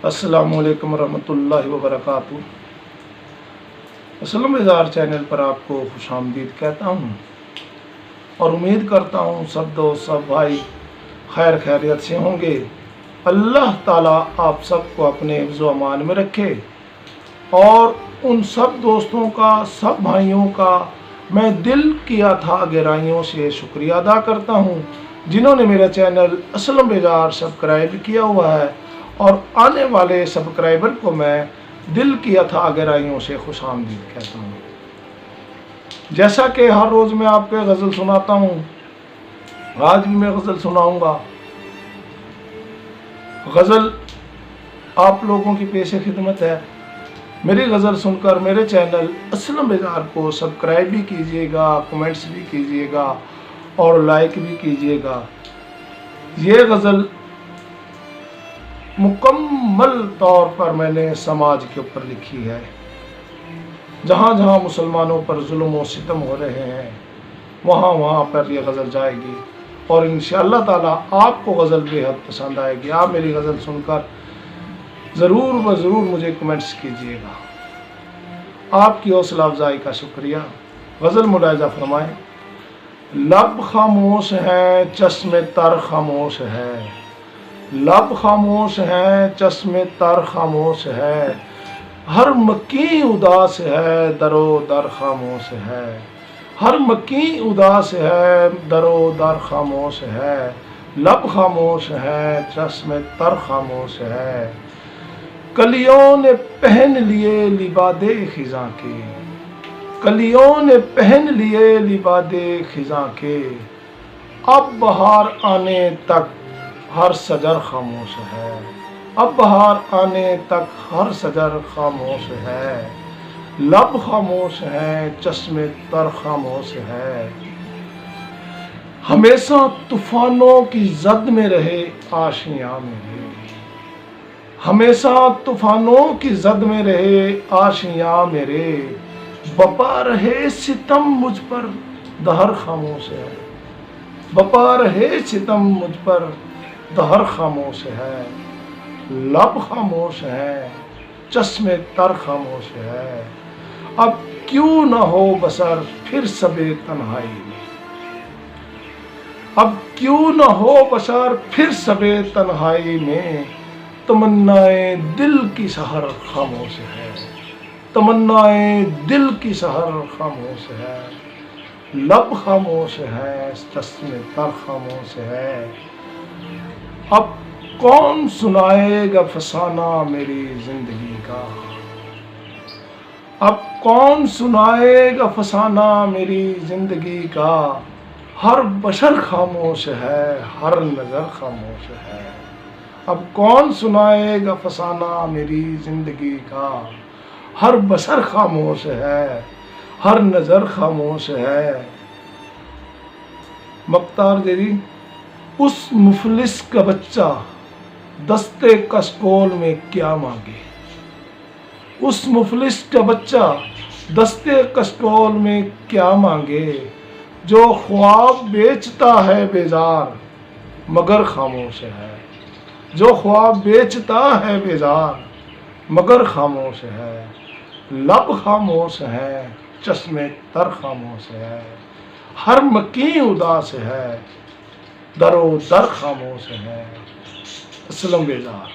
السلام علیکم ورحمۃ اللہ وبرکاتہ۔ اسلم بیزار چینل پر آپ کو خوش آمدید کہتا ہوں اور امید کرتا ہوں سب دوست سب بھائی خیر خیریت سے ہوں گے۔ اللہ تعالیٰ آپ سب کو اپنے حفظ و امان میں رکھے اور ان سب دوستوں کا سب بھائیوں کا میں دل کی اتھا گہرائیوں سے شکریہ ادا کرتا ہوں جنہوں نے میرا چینل اسلم بیزار سبسکرائب کیا ہوا ہے، اور آنے والے سبسکرائبر کو میں دل کی اتھا گہرائیوں سے خوش آمدید کہتا ہوں۔ جیسا کہ ہر روز میں آپ کو غزل سناتا ہوں، آج بھی میں غزل سناؤں گا۔ غزل آپ لوگوں کی پیش خدمت ہے۔ میری غزل سن کر میرے چینل اسلم بیزار کو سبسکرائب بھی کیجیے گا، کمنٹس بھی کیجیے گا اور لائک بھی کیجیے گا۔ یہ غزل مکمل طور پر میں نے سماج کے اوپر لکھی ہے۔ جہاں جہاں مسلمانوں پر ظلم و ستم ہو رہے ہیں وہاں وہاں پر یہ غزل جائے گی، اور انشاءاللہ تعالیٰ آپ کو غزل بے حد پسند آئے گی۔ آپ میری غزل سن کر ضرور و ضرور مجھے کمنٹس کیجیے گا۔ آپ کی حوصلہ افزائی کا شکریہ۔ غزل ملاحظہ فرمائیں۔ لب خاموش ہے چشم تر خاموش ہے، لب خاموش ہے چشم تر خاموش ہے، ہر مکیں اداس ہے در و در خاموش ہے، ہر مکیں اداس ہے در و در خاموش ہے، لب خاموش ہے چشم تر خاموش ہے، کلیوں نے پہن لیے لبادے خزاں کے، کلیوں نے پہن لیے لبادے خزاں کے، اب بہار آنے تک ہر شجر خاموش ہے، اب بہار آنے تک ہر شجر خاموش ہے، لب خاموش ہے چشم تر خاموش ہے، ہمیشہ طوفانوں کی زد میں رہے آشیاں میرے، ہمیشہ طوفانوں کی زد میں رہے آشیاں میرے، بپا رہے ستم مجھ پر دہر خاموش ہے، بپا رہے ستم مجھ پر دہر خاموش ہے، لب خاموش ہے چشم تر خاموش ہے، اب کیوں نہ ہو بسر پھر سبے تنہائی میں، اب کیوں نہ ہو بسر پھر سبے تنہائی میں، تمنائے دل کی سحر خاموش ہے، تمنائے دل کی سحر خاموش ہے، لب خاموش ہے چشم تر خاموش ہے، اب کون سنائے گا فسانہ میری زندگی کا، اب کون سنائے گا فسانہ میری زندگی کا، ہر بشر خاموش ہے ہر نظر خاموش ہے، اب کون سنائے گا فسانہ میری زندگی کا، ہر بشر خاموش ہے ہر نظر خاموش ہے۔ مختار جی، اس مفلس کا بچہ دستے کسکول میں کیا مانگے، اس مفلس کا بچہ دستے کسکول میں کیا مانگے، جو خواب بیچتا ہے بیزار مگر خاموش ہے، جو خواب بیچتا ہے بیزار مگر خاموش ہے، لب خاموش ہے چشم تر خاموش ہے، ہر مکیں اداس ہے در و در خاموش ہے۔ اسلم بیزار۔